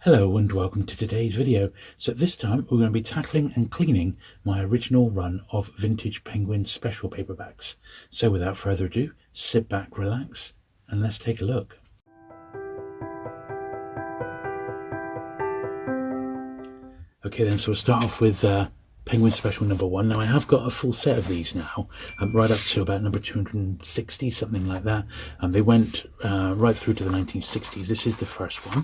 Hello and welcome to today's video. So this time we're going to be tackling and cleaning my original run of vintage Penguin special paperbacks. So without further ado, sit back, relax, and let's take a look. Okay then, so we'll start off with Penguin Special number 1. Now I have got a full set of these now, right up to about number 260, something like that. They went right through to the 1960s. This is the first one.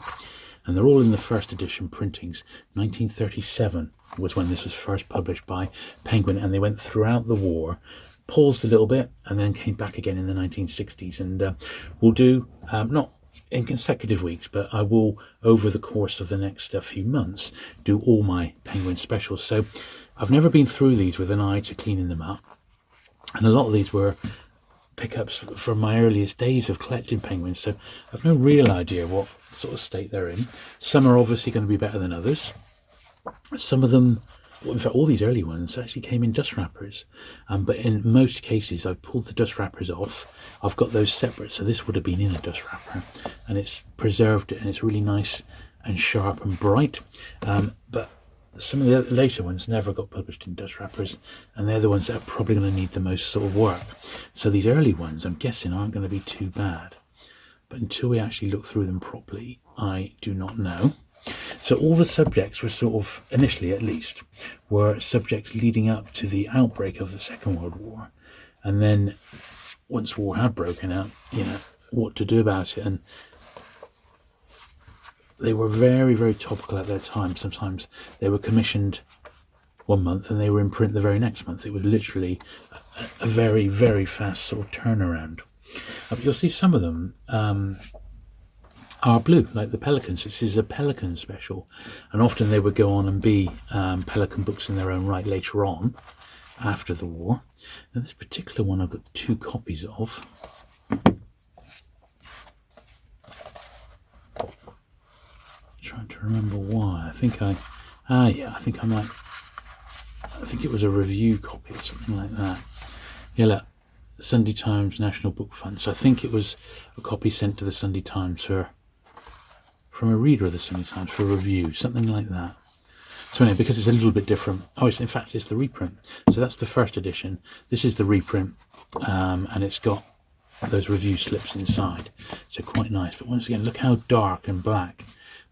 And they're all in the first edition printings. 1937 was when this was first published by Penguin, and they went throughout the war, paused a little bit, and then came back again in the 1960s. And we'll do, not in consecutive weeks, but I will, over the course of the next few months, do all my Penguin specials. So I've never been through these with an eye to cleaning them up. And a lot of these were pickups from my earliest days of collecting penguins, so I've no real idea what sort of state they're in. Some are obviously going to be better than others. Some of them, well, in fact all these early ones actually came in dust wrappers, but in most cases I've pulled the dust wrappers off. I've got those separate, so this would have been in a dust wrapper, and it's preserved it, and it's really nice and sharp and bright. But some of the later ones never got published in dust wrappers, and they're the ones that are probably going to need the most sort of work. So these early ones, I'm guessing, aren't going to be too bad. But until we actually look through them properly, I do not know. So all the subjects were sort of, initially at least, were subjects leading up to the outbreak of the Second World War. And then, once war had broken out, what to do about it. And they were very, very topical at their time. Sometimes they were commissioned one month and they were in print the very next month. It was literally a very, very fast sort of turnaround. You'll see some of them are blue, like the Pelicans. This is a Pelican special, and often they would go on and be Pelican books in their own right later on, after the war. Now this particular one I've got 2 copies of. Trying to remember why. I think it was a review copy or something like that. Yeah, look, Sunday Times National Book Fund. So I think it was a copy sent to the Sunday Times from a reader of the Sunday Times for review, something like that. So anyway, because it's a little bit different. Oh, in fact, it's the reprint. So that's the first edition. This is the reprint, and it's got those review slips inside. So quite nice. But once again, look how dark and black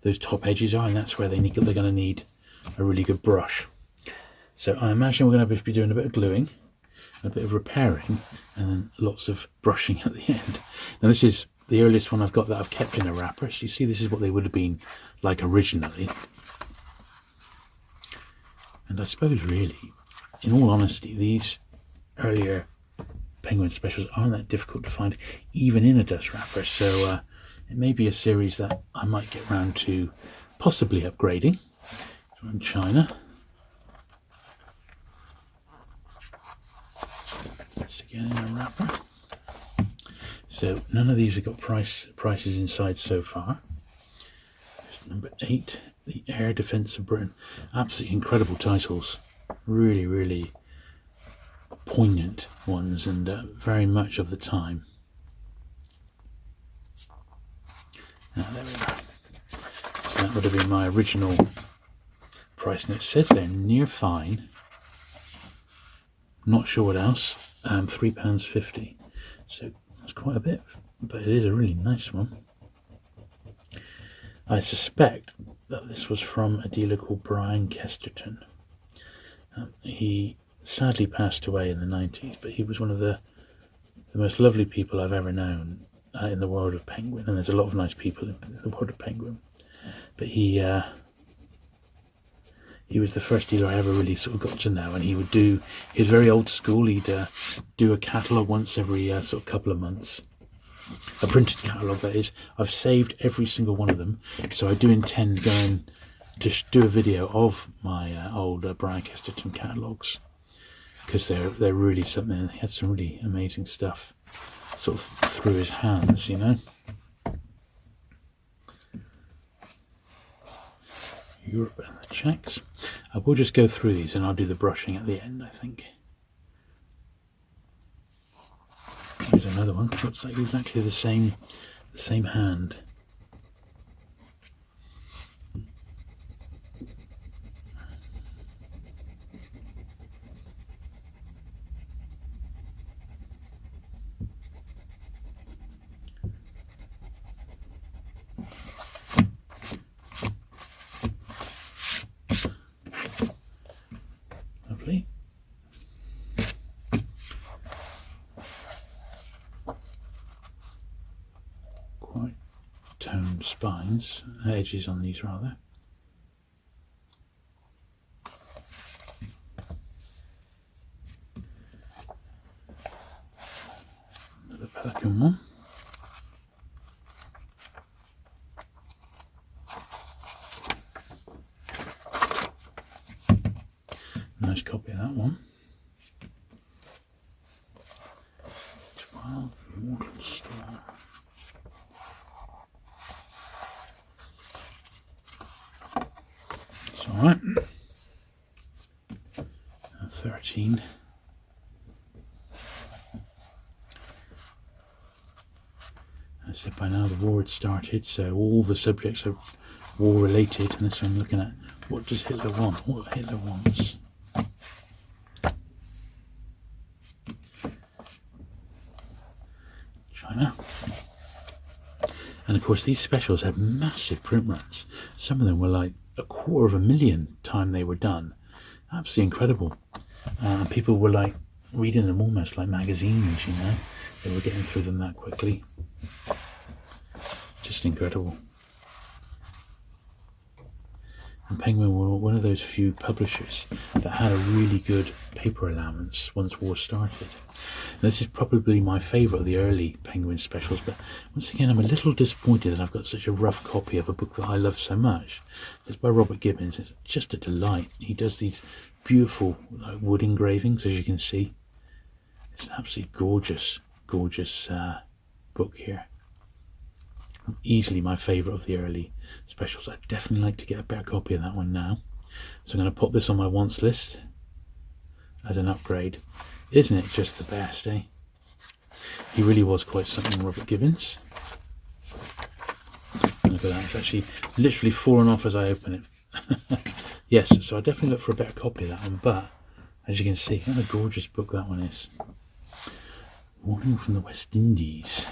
those top edges are, and that's where they're going to need a really good brush. So I imagine we're going to be doing a bit of gluing, a bit of repairing, and then lots of brushing at the end. Now this is the earliest one I've got that I've kept in a wrapper. So you see, this is what they would have been like originally. And I suppose really, in all honesty, these earlier Penguin specials aren't that difficult to find, even in a dust wrapper. So it may be a series that I might get round to possibly upgrading. From China. This again in a wrapper. So none of these have got prices inside so far. There's number 8, The Air Defence of Britain. Absolutely incredible titles. Really, really poignant ones, and very much of the time. There we are. So that would have been my original price, and it says they're near fine. Not sure what else. £3.50. So that's quite a bit, but it is a really nice one. I suspect that this was from a dealer called Brian Kesterton. He sadly passed away in the 90s, but he was one of the most lovely people I've ever known in the world of Penguin, and there's a lot of nice people in the world of Penguin, but he was the first dealer I ever really sort of got to know, and he was very old school. He'd do a catalogue once every sort of couple of months, a printed catalogue that is. I've saved every single one of them, so I do intend going to do a video of my old Brian Kesterton catalogues, because they're really something, and he had some really amazing stuff sort of through his hands, Europe and the Czechs. I will just go through these and I'll do the brushing at the end, I think. Here's another one. Looks like exactly the same hand. spines, edges on these rather. Another Pelican one. Nice copy of that one. 12 Mortal Storm. It's alright. 13. I said by now the war had started, so all the subjects are war related, and this one I'm looking at what does Hitler want? What Hitler wants. China. And of course these specials had massive print runs. Some of them were like 250,000 time they were done. Absolutely incredible. People were like reading them almost like magazines, you know. They were getting through them that quickly. Just incredible. And Penguin were one of those few publishers that had a really good paper allowance once war started. Now, this is probably my favourite of the early Penguin specials, but once again I'm a little disappointed that I've got such a rough copy of a book that I love so much. It's by Robert Gibbons. It's just a delight. He does these beautiful wood engravings, as you can see. It's an absolutely gorgeous, gorgeous book here. Easily my favourite of the early specials. I'd definitely like to get a better copy of that one now. So I'm going to pop this on my wants list as an upgrade. Isn't it just the best, eh? He really was quite something, Robert Gibbons. Look at that, it's actually literally fallen off as I open it. Yes, so I definitely look for a better copy of that one, but as you can see, what a gorgeous book that one is. Warning from the West Indies.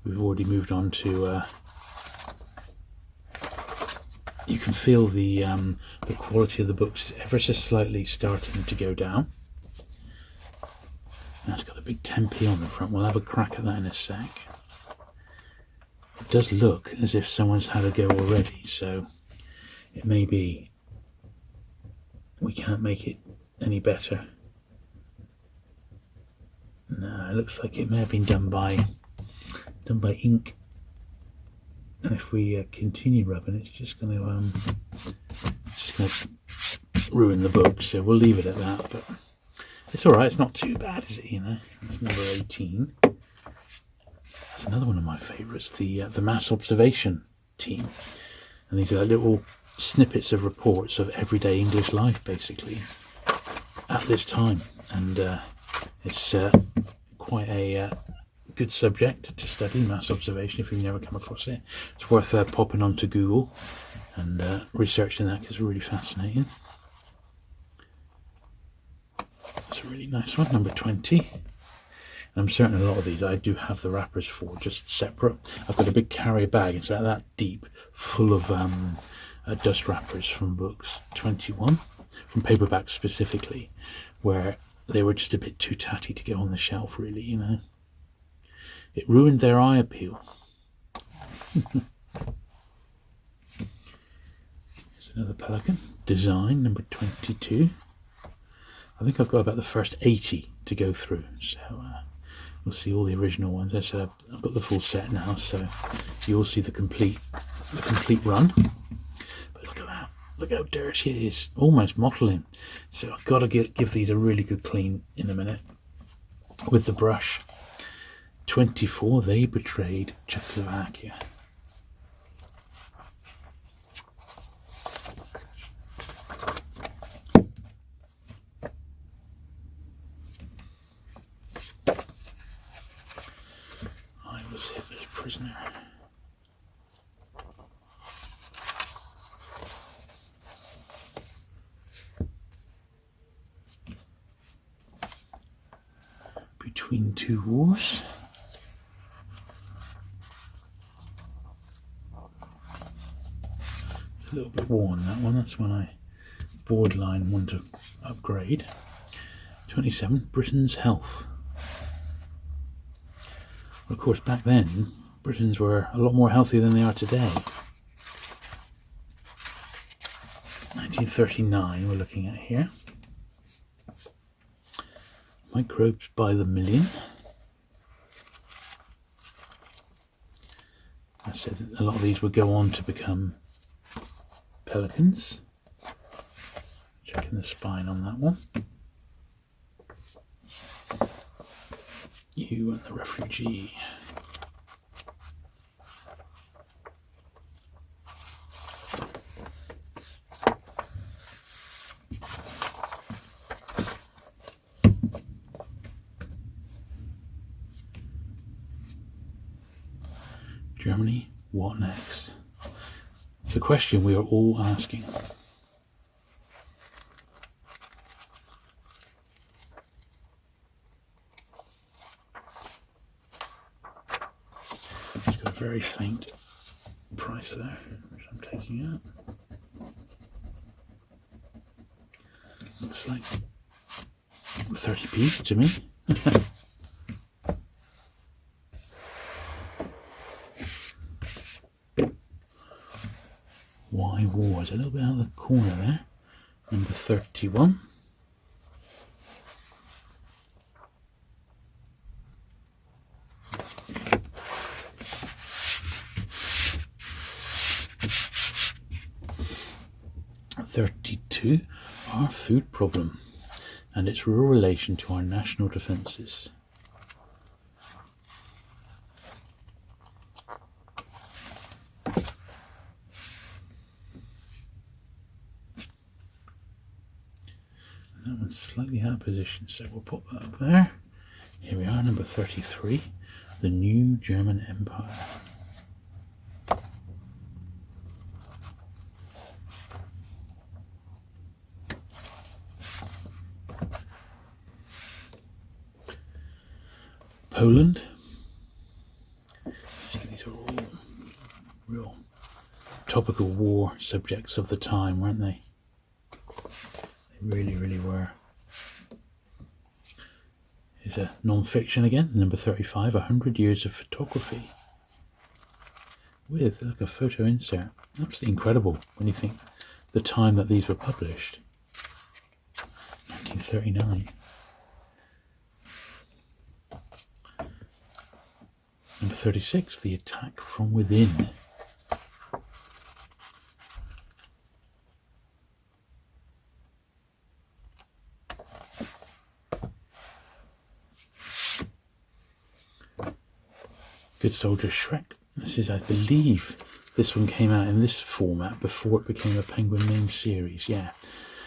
We've already moved on to you can feel the quality of the books is ever so slightly starting to go down. That's got a big 10p on the front. We'll have a crack at that in a sec. It does look as if someone's had a go already, so it may be we can't make it any better. No, it looks like it may have been done by ink, and if we continue rubbing, it's just going to ruin the book. So we'll leave it at that. But it's all right. It's not too bad, is it? You know, that's number 18. That's another one of my favourites. The Mass Observation Team, and these are little snippets of reports of everyday English life, basically, at this time, and it's quite a good subject to study, mass observation, if you've never come across it. It's worth popping onto Google and researching that, because it's really fascinating. It's a really nice one, number 20. And I'm certain a lot of these I do have the wrappers for, just separate. I've got a big carrier bag, it's like that deep, full of dust wrappers from books. 21, from paperback specifically, where they were just a bit too tatty to go on the shelf, really, you know. It ruined their eye appeal. There's another Pelican. Design, number 22. I think I've got about the first 80 to go through, so we'll see all the original ones. As I said, I've got the full set now, so you'll see the complete run. But look at that. Look how dirty it is. Almost mottling. So I've got to give these a really good clean in a minute with the brush. 24, They Betrayed Czechoslovakia. I was Hitler's prisoner. Between Two Wars. A little bit worn, that one. That's when I borderline want to upgrade. 27, Britain's health. Well, of course, back then, Britons were a lot more healthy than they are today. 1939 we're looking at here. Microbes by the million. I said that a lot of these would go on to become pelicans. Checking the spine on that one. You and the refugee. Germany, what next? The question we are all asking. It's got a very faint price there, which I'm taking out. Looks like 30p to me. Why Wars, a little bit out of the corner there. Number 31. (32) Our food problem and its real relation to our national defences. That one's slightly out of position, so we'll put that up there. Here we are, number 33, the new German Empire. Poland. See, these are all real topical war subjects of the time, weren't they? They really, really were. Here's a non-fiction again, number 35, 100 Years of Photography. With, like, a photo insert. Absolutely incredible when you think the time that these were published. 1939. Number 36, The Attack from Within. Good Soldier Shrek. This is, I believe, this one came out in this format before it became a Penguin main series. Yeah.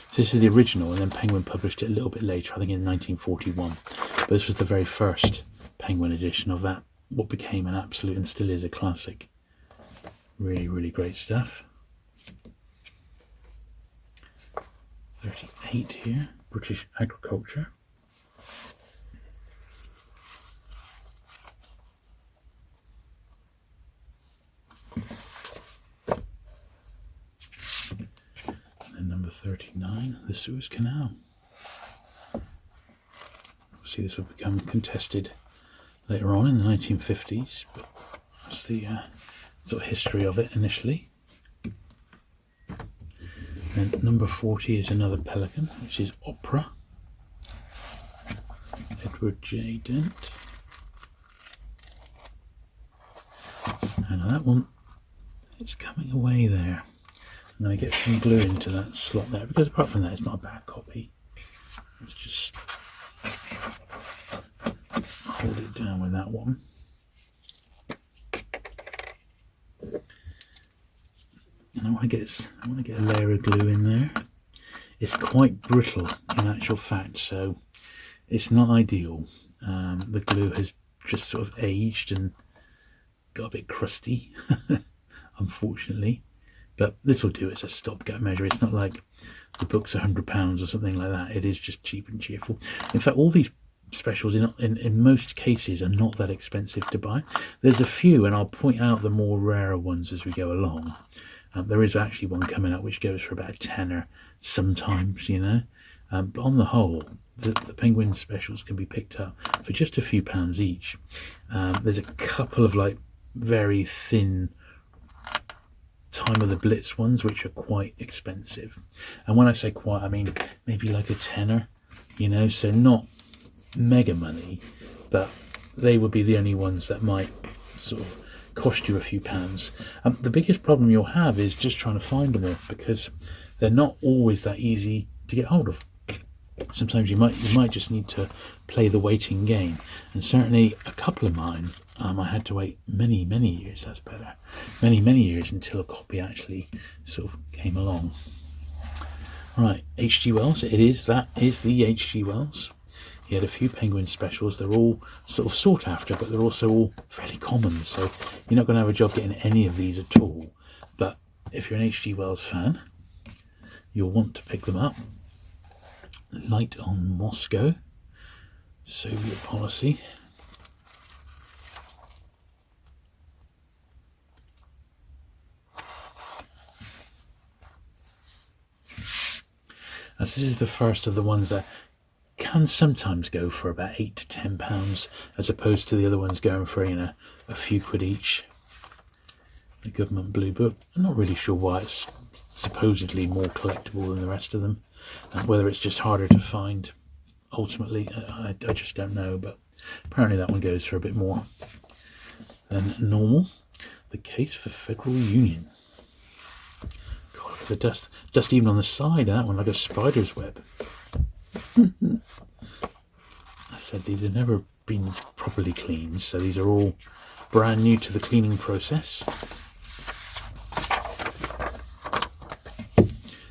So this is the original, and then Penguin published it a little bit later, I think in 1941. But this was the very first Penguin edition of that, what became an absolute and still is a classic. Really, really great stuff. 38 here, British Agriculture. And number 39, the Suez Canal. Obviously this would become contested later on in the 1950s, but that's the sort of history of it initially. And number 40 is another pelican, which is Opera. Edward J. Dent. And that one, it's coming away there. I'm going to get some glue into that slot there, because apart from that, it's not a bad copy. Let's just hold it down with that one. And I want to get a layer of glue in there. It's quite brittle in actual fact, so it's not ideal. The glue has just sort of aged and got a bit crusty, unfortunately. But this will do as a stopgap measure. It's not like the book's £100 or something like that. It is just cheap and cheerful. In fact, all these specials in most cases are not that expensive to buy. There's a few, and I'll point out the more rarer ones as we go along. There is actually one coming out which goes for about a tenner sometimes, you know. But on the whole, the Penguin specials can be picked up for just a few pounds each. There's a couple of like very thin Time of the Blitz ones which are quite expensive, and when I say quite, I mean maybe like a tenner, you know, so not mega money, but they would be the only ones that might sort of cost you a few pounds. The biggest problem you'll have is just trying to find them all, because they're not always that easy to get hold of. Sometimes you might just need to play the waiting game, and certainly a couple of mine, I had to wait many years. That's better, many years until a copy actually sort of came along. Right, H.G. Wells. That is the H.G. Wells. He had a few Penguin specials. They're all sort of sought after, but they're also all fairly common, so you're not going to have a job getting any of these at all. But if you're an H.G. Wells fan, you'll want to pick them up. Light on Moscow, Soviet Policy. As this is the first of the ones that can sometimes go for about £8 to £10, as opposed to the other ones going for, you know, a few quid each. The Government Blue Book. I'm not really sure why it's supposedly more collectible than the rest of them, and whether it's just harder to find. Ultimately, I just don't know, but apparently that one goes for a bit more than normal. The Case for Federal Union. God, look at the dust even on the side of that one, like a spider's web. I said these have never been properly cleaned, so these are all brand new to the cleaning process,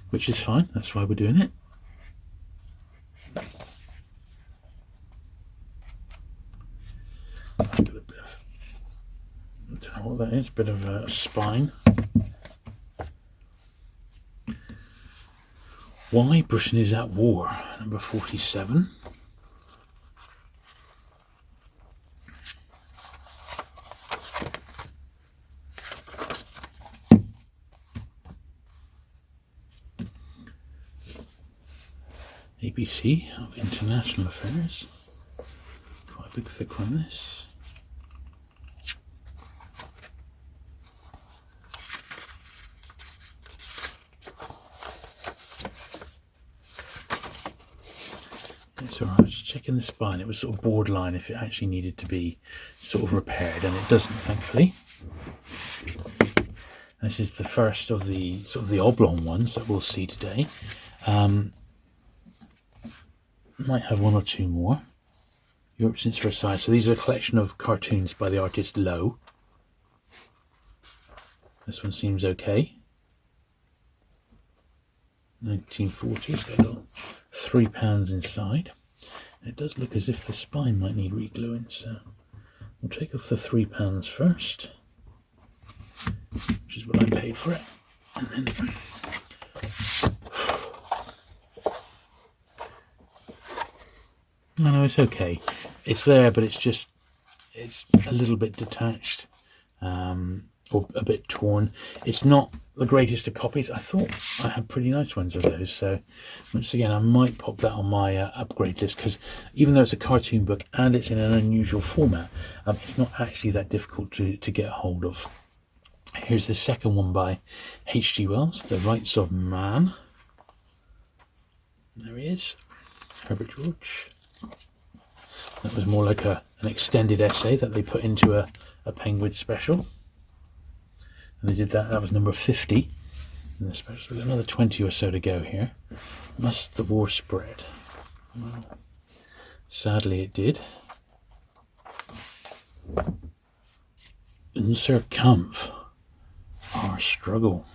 which is fine. That's why we're doing it. I don't know what that is. Bit of a spine. Why Britain is at War, number 47. ABC of International Affairs. Quite a big thick one, this. It's alright, just checking the spine. It was sort of borderline if it actually needed to be sort of repaired, and it doesn't, thankfully. This is the first of the sort of the oblong ones that we'll see today. Might have one or two more. Europe since Versailles. So these are a collection of cartoons by the artist Lowe. This one seems okay. 1940. It's got a little £3 inside. And it does look as if the spine might need re-gluing, so we'll take off the £3 first, which is what I paid for it, and then no, it's okay. It's there, but it's a little bit detached, or a bit torn. It's not the greatest of copies. I thought I had pretty nice ones of those, so once again I might pop that on my upgrade list, because even though it's a cartoon book and it's in an unusual format, it's not actually that difficult to get hold of. Here's the second one by H.G. Wells, The Rights of Man. There he is, Herbert George. That was more like an extended essay that they put into a Penguin special. And they did that. That was number 50 in the special. We've got another 20 or so to go here. Must the war spread? Well, sadly it did. Unser Kampf, our struggle.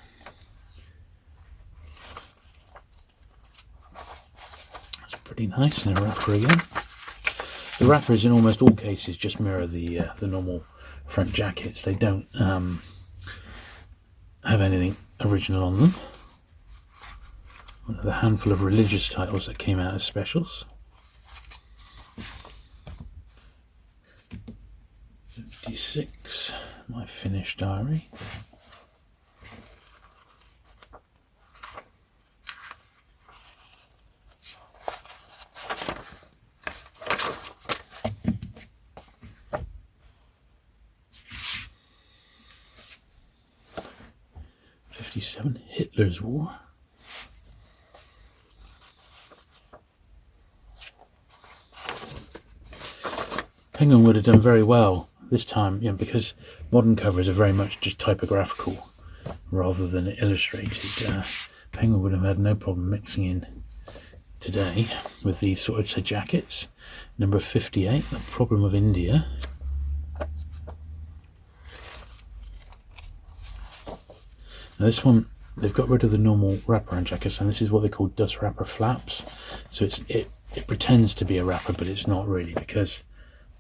That's pretty nice. And a wrapper again. The wrappers in almost all cases just mirror the normal front jackets. They don't have anything original on them. One of the handful of religious titles that came out as specials. 56, my Finnish diary. 1967, Hitler's War. Penguin would have done very well this time, because modern covers are very much just typographical rather than illustrated. Penguin would have had no problem mixing in today with these sort of jackets. Number 58, The Problem of India. Now this one, they've got rid of the normal wraparound jackets, and this is what they call dust wrapper flaps. So it pretends to be a wrapper, but it's not really, because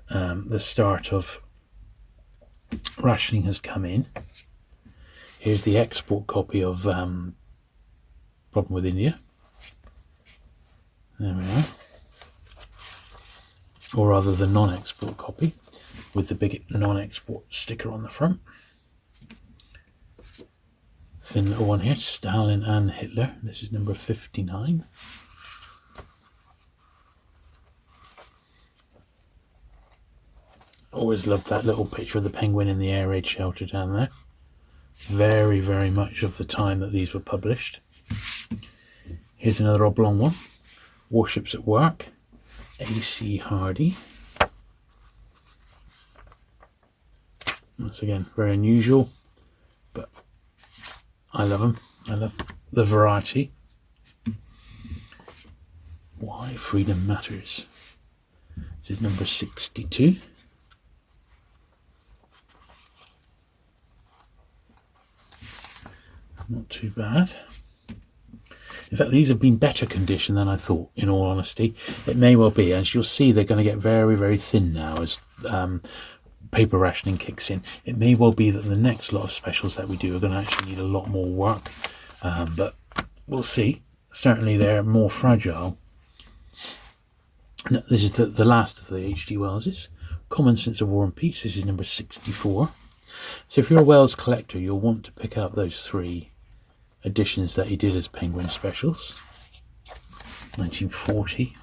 the start of rationing has come in. Here's the export copy of Problem with India. There we are. Or rather the non-export copy with the big non-export sticker on the front. Thin little one here, Stalin and Hitler. This is number 59. Always loved that little picture of the penguin in the air raid shelter down there. Very, very much of the time that these were published. Here's another oblong one. Warships at Work, A.C. Hardy. Once again, very unusual, but I love them. I love the variety. Why Freedom Matters. This is number 62. Not too bad. In fact, these have been better condition than I thought, in all honesty. It may well be, as you'll see, they're going to get very, very thin now as paper rationing kicks in. It may well be that the next lot of specials that we do are going to actually need a lot more work, but we'll see. Certainly they're more fragile. Now, this is the last of the H.G. Wells's. Common Sense of War and Peace. This is number 64. So if you're a Wells collector, you'll want to pick up those 3 editions that he did as Penguin specials. 1940.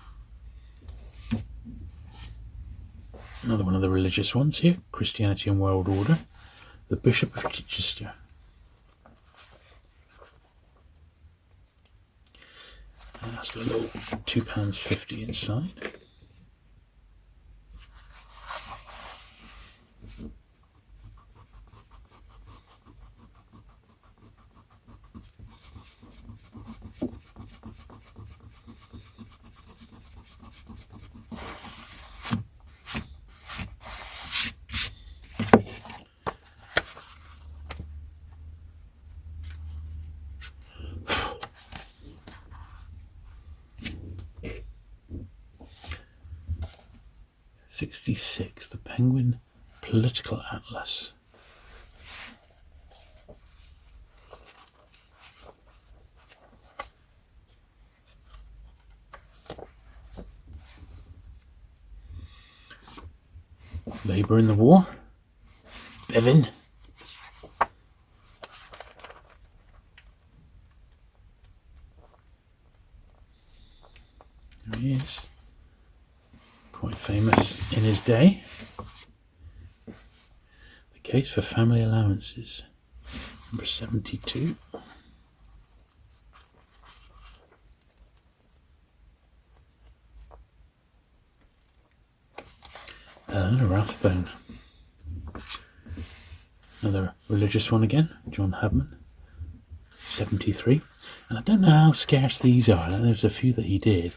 Another one of the religious ones here, Christianity and World Order. The Bishop of Chichester. And that's got a little £2.50 inside. '66, the Penguin Political Atlas. Labour in the War. Bevan. There he is. Quite famous in his day. The Case for Family Allowances, number 72. Rathbone. Another religious one again, John Habman, 73. And I don't know how scarce these are. There's a few that he did,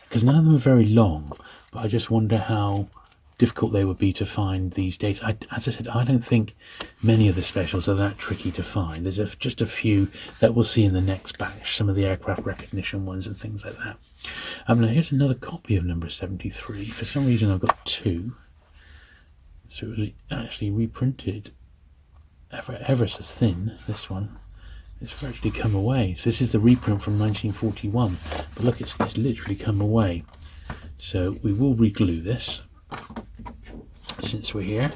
because none of them are very long, but I just wonder how difficult they would be to find these days. As I said, I don't think many of the specials are that tricky to find. There's just a few that we'll see in the next batch, some of the aircraft recognition ones and things like that. Now here's another copy of number 73. For some reason I've got 2. So it was actually reprinted ever so thin, this one. It's virtually come away. So this is the reprint from 1941. But look, it's literally come away. So we will reglue this since we're here.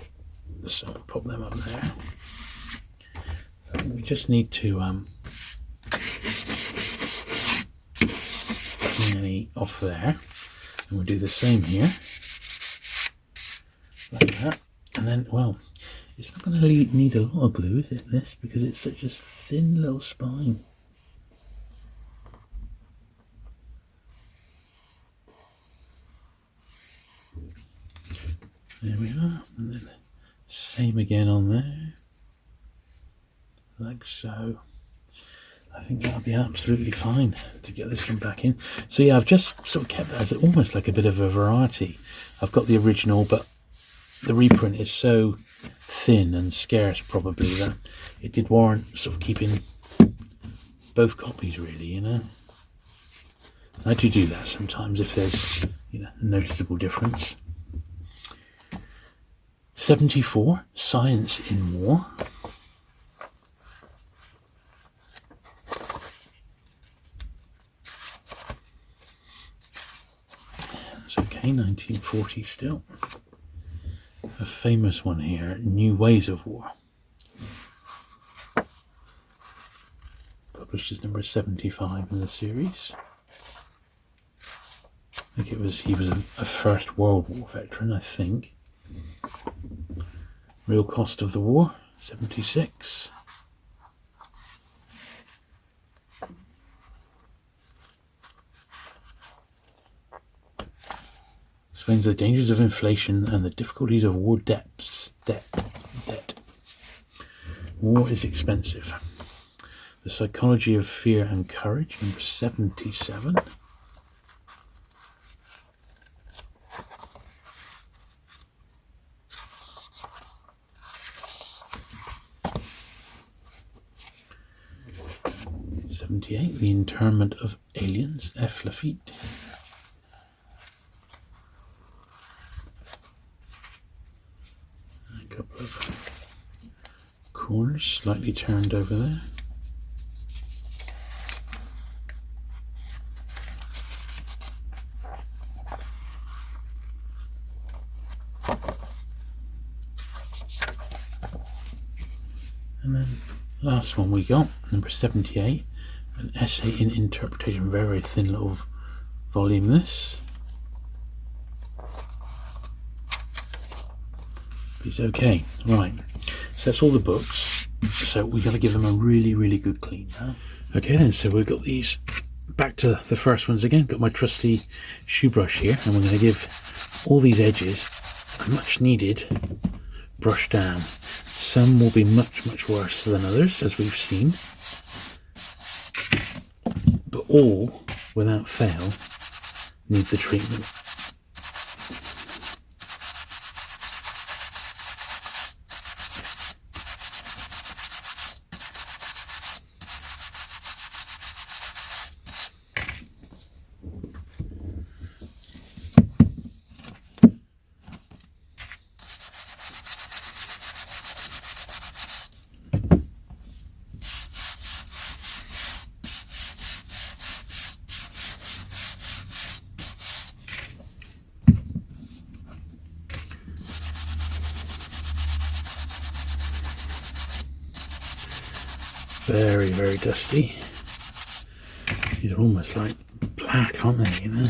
So I'll pop them up there. So I think we just need to clean any off there. And we'll do the same here. Like that. And then, well, It's not going to need a lot of glue, is it, this? Because it's such a thin little spine. There we are. And then same again on there. Like so. I think that'll be absolutely fine to get this one back in. So yeah, I've just sort of kept that as almost like a bit of a variety. I've got the original, but the reprint is so thin and scarce probably that it did warrant sort of keeping both copies, really, you know. I do that sometimes if there's, you know, a noticeable difference. 74, Science in War. That's okay, 1940 still. A famous one here, New Ways of War. Published as number 75 in the series. I think he was a First World War veteran, I think. Real Cost of the War, 76. Explains the dangers of inflation and the difficulties of war debts. Debt. War is expensive. The Psychology of Fear and Courage, number 77. The Internment of Aliens, F. Lafitte. A couple of corners slightly turned over there. And then last one we got, number 78. An essay in interpretation, very thin little volume this. It's okay, right. So that's all the books. So we've got to give them a really, really good clean now. Okay then, so we've got these back to the first ones again. Got my trusty shoe brush here, and we're going to give all these edges a much needed brush down. Some will be much, much worse than others, as we've seen. But all, without fail, need the treatment. Very, very dusty. These are almost like black, aren't they, you know? I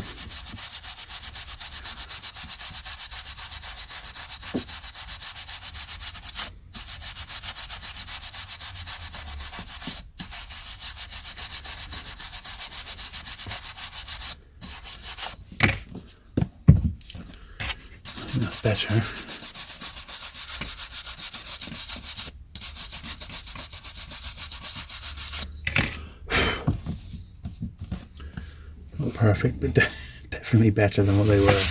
think that's better. Not perfect, but definitely better than what they were.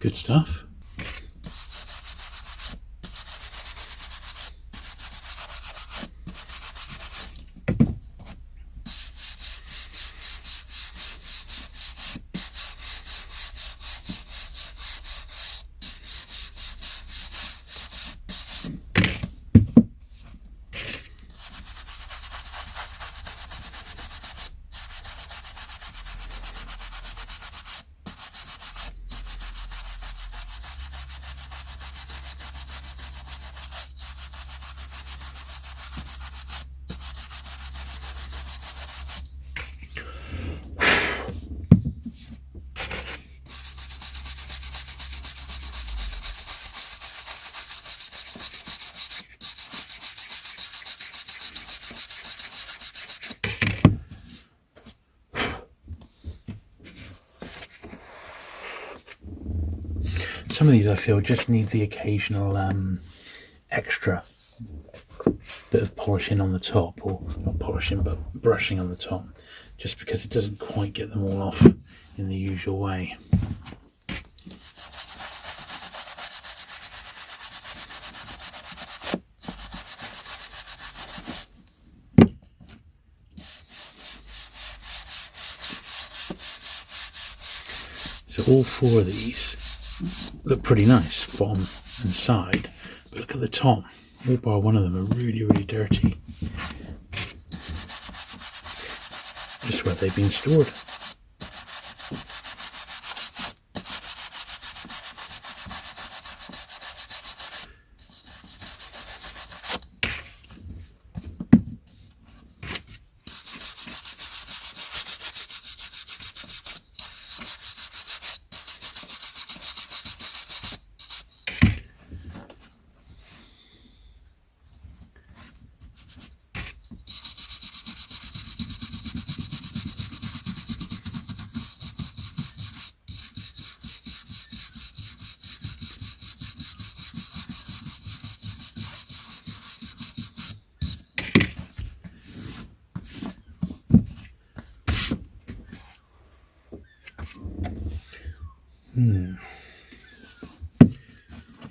Good stuff. Some of these I feel just need the occasional extra bit of polishing on the top, or not polishing but brushing on the top, just because it doesn't quite get them all off in the usual way. So all four of these look pretty nice, bottom and side, but look at the top. All bar one of them are really, really dirty. Just where they've been stored.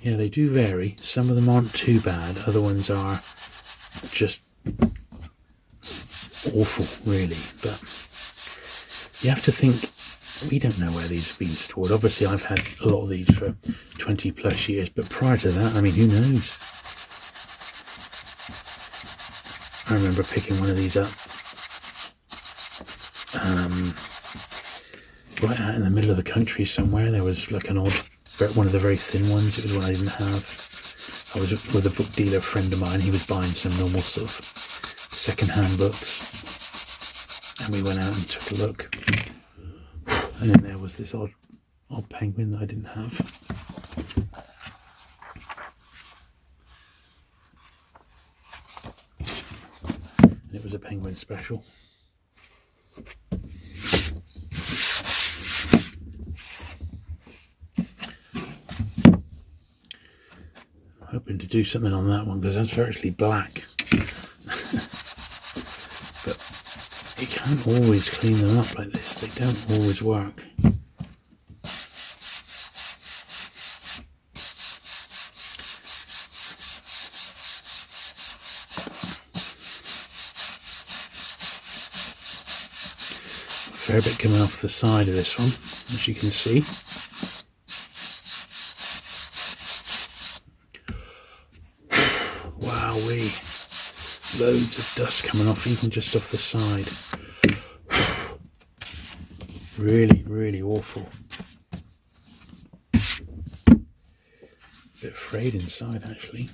Yeah, they do vary. Some of them aren't too bad. Other ones are just awful, really. But you have to think, we don't know where these have been stored. Obviously, I've had a lot of these for 20 plus years, but prior to that, I mean, who knows? I remember picking one of these up right out in the middle of the country somewhere. There was like an odd, one of the very thin ones. It was one I didn't have. I was with a book dealer friend of mine. He was buying some normal sort of second-hand books, and we went out and took a look, and then there was this odd penguin that I didn't have. And it was a penguin special. Hoping to do something on that one because that's virtually black. But you can't always clean them up like this. They don't always work. Fair bit coming off the side of this one, as you can see. Loads of dust coming off, even just off the side. Really, really awful. A bit frayed inside, actually.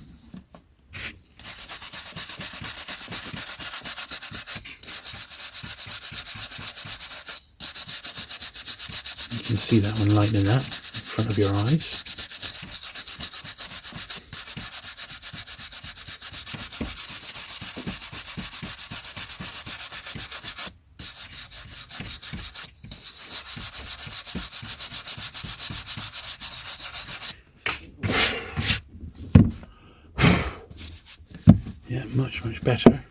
You can see that one lightening up in front of your eyes. Yeah, much, much better.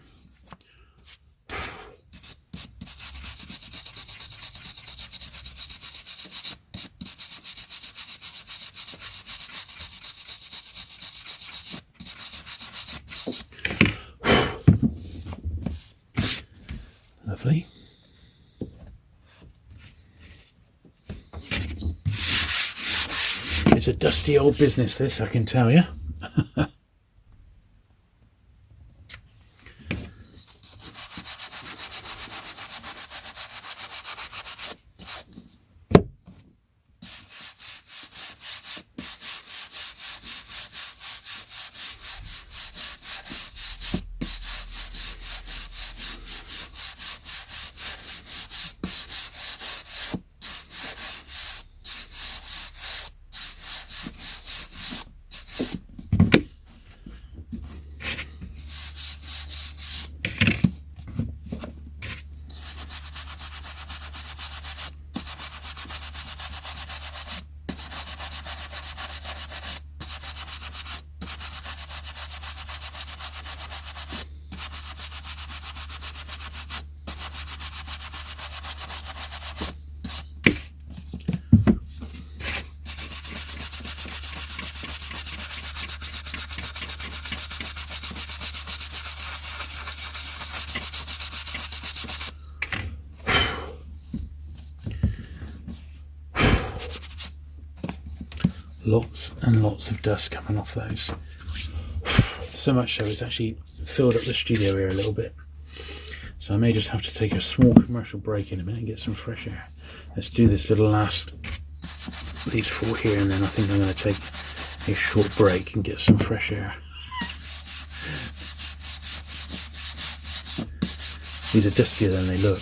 Lovely. It's a dusty old business, this, I can tell you. Lots and lots of dust coming off those. So much so it's actually filled up the studio here a little bit. So I may just have to take a small commercial break in a minute and get some fresh air. Let's do this little last, these 4 here, and then I think I'm going to take a short break and get some fresh air. These are dustier than they look.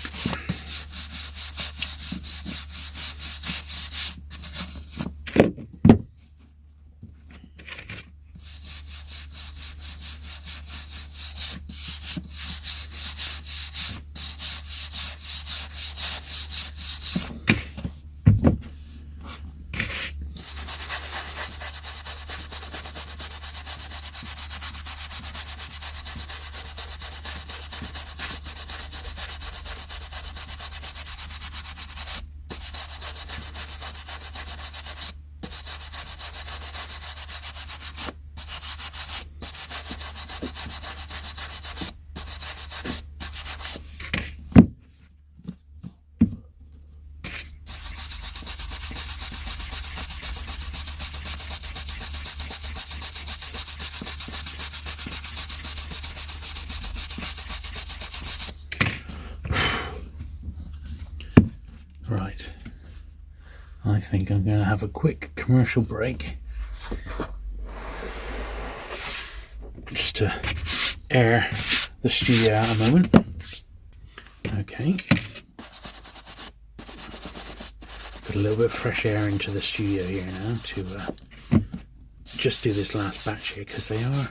Right, I think I'm going to have a quick commercial break just to air the studio out a moment. Okay, put a little bit of fresh air into the studio here now to just do this last batch here, because they are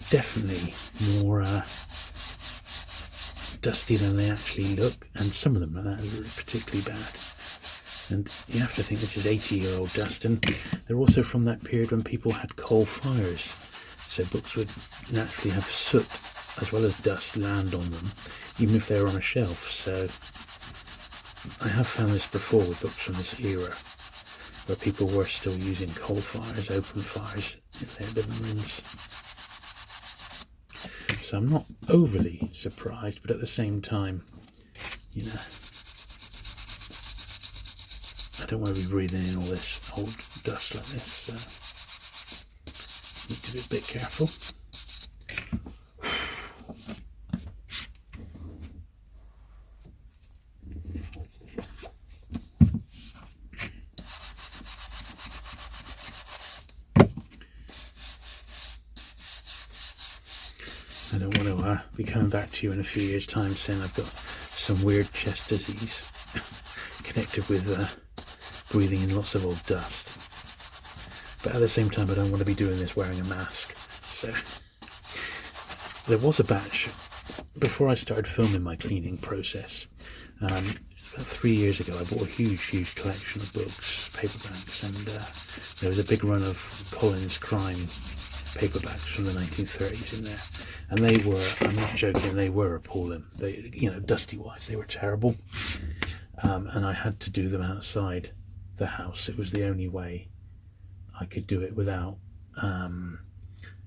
definitely more dusty than they actually look, and some of them are particularly bad. And you have to think this is 80-year-old dust, and they're also from that period when people had coal fires, so books would naturally have soot as well as dust land on them, even if they were on a shelf. So I have found this before with books from this era, where people were still using coal fires, open fires in their living rooms. So I'm not overly surprised, but at the same time, you know, I don't want to be breathing in all this old dust like this, so need to be a bit careful. I don't want to be coming back to you in a few years' time saying I've got some weird chest disease connected with breathing in lots of old dust. But at the same time, I don't want to be doing this wearing a mask. So there was a batch before I started filming my cleaning process. About 3 years ago, I bought a huge collection of books, paperbacks, and there was a big run of Collins crime paperbacks from the 1930s in there, and they were, I'm not joking, they were appalling. They, you know, dusty wise, they were terrible, and I had to do them outside the house. It was the only way I could do it without,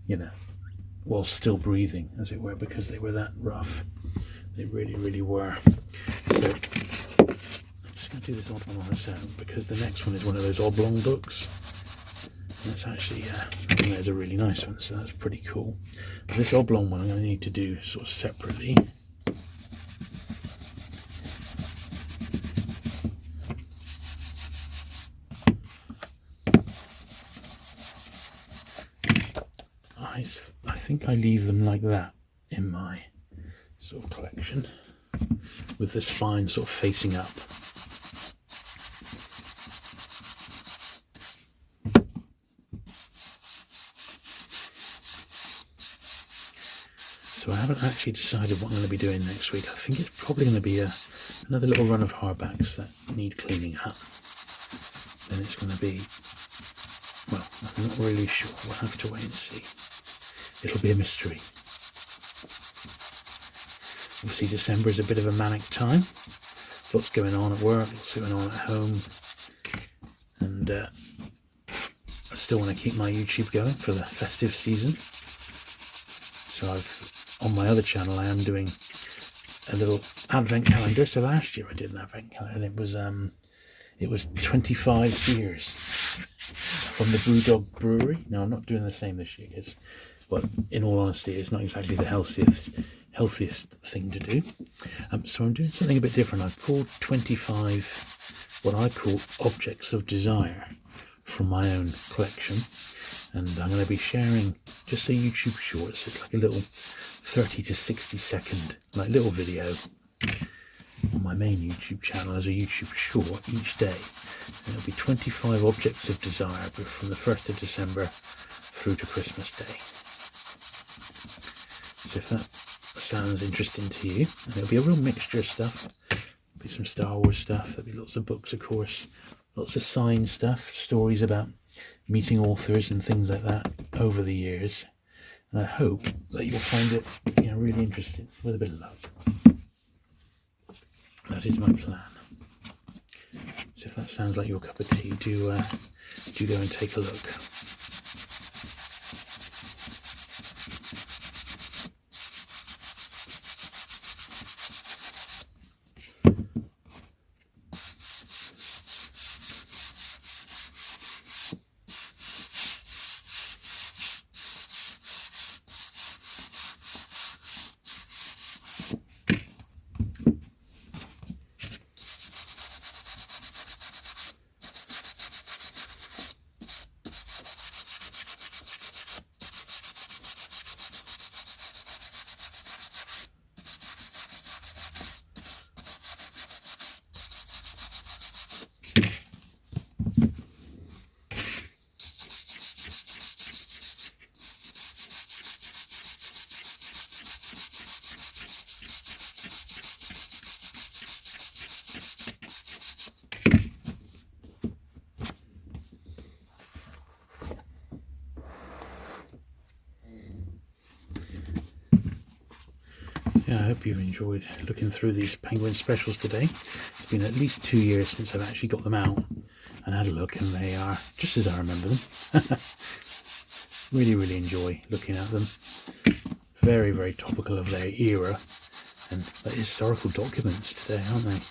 you know, while still breathing, as it were, because they were that rough. They really, really were. So I'm just going to do this odd one on its own, because the next one is one of those oblong books. And that's actually, there's a really nice one, so that's pretty cool. But this oblong one I'm going to need to do sort of separately. I think I leave them like that in my sort of collection, with the spine sort of facing up. So I haven't actually decided what I'm going to be doing next week. I think it's probably going to be another little run of hardbacks that need cleaning up. Then it's going to be, well, I'm not really sure. We'll have to wait and see. It'll be a mystery. Obviously December is a bit of a manic time. Lots going on at work, lots going on at home. And I still want to keep my YouTube going for the festive season. So on my other channel I am doing a little advent calendar. So last year I did an advent calendar, and it was 25 beers from the Brewdog Brewery. Now I'm not doing the same this year, because, well, in all honesty, it's not exactly the healthiest thing to do. So I'm doing something a bit different. I've pulled 25 what I call objects of desire from my own collection, and I'm going to be sharing just a YouTube shorts. It's like a little 30 to 60 second like little video on my main YouTube channel as a YouTube short each day. And it'll be 25 objects of desire from the 1st of December through to Christmas Day. So if that sounds interesting to you, and it'll be a real mixture of stuff. There'll be some Star Wars stuff, there'll be lots of books, of course, lots of signed stuff, stories about meeting authors and things like that over the years. And I hope that you'll find it, really interesting, with a bit of love. That is my plan. So if that sounds like your cup of tea, do go and take a look. Yeah, I hope you've enjoyed looking through these Penguin specials today. It's been at least 2 years since I've actually got them out and had a look, and they are just as I remember them. Really, really enjoy looking at them. Very, very topical of their era, and they're historical documents today, aren't they?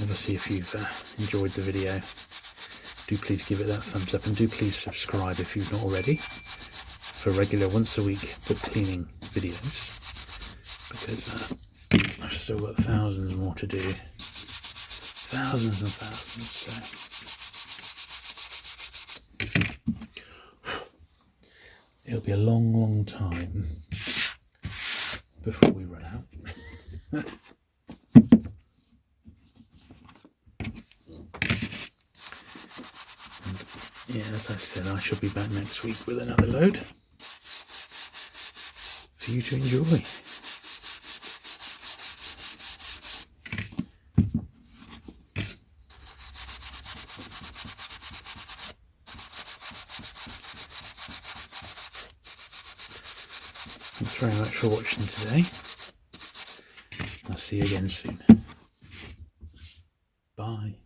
Obviously, if you've enjoyed the video, do please give it that thumbs up, and do please subscribe if you've not already, for regular once a week book cleaning videos, because I've still got thousands more to do. Thousands and thousands, so it'll be a long, long time before we run out. And yeah, as I said, I shall be back next week with another load for you to enjoy. Thanks very much for watching today. I'll see you again soon. Bye.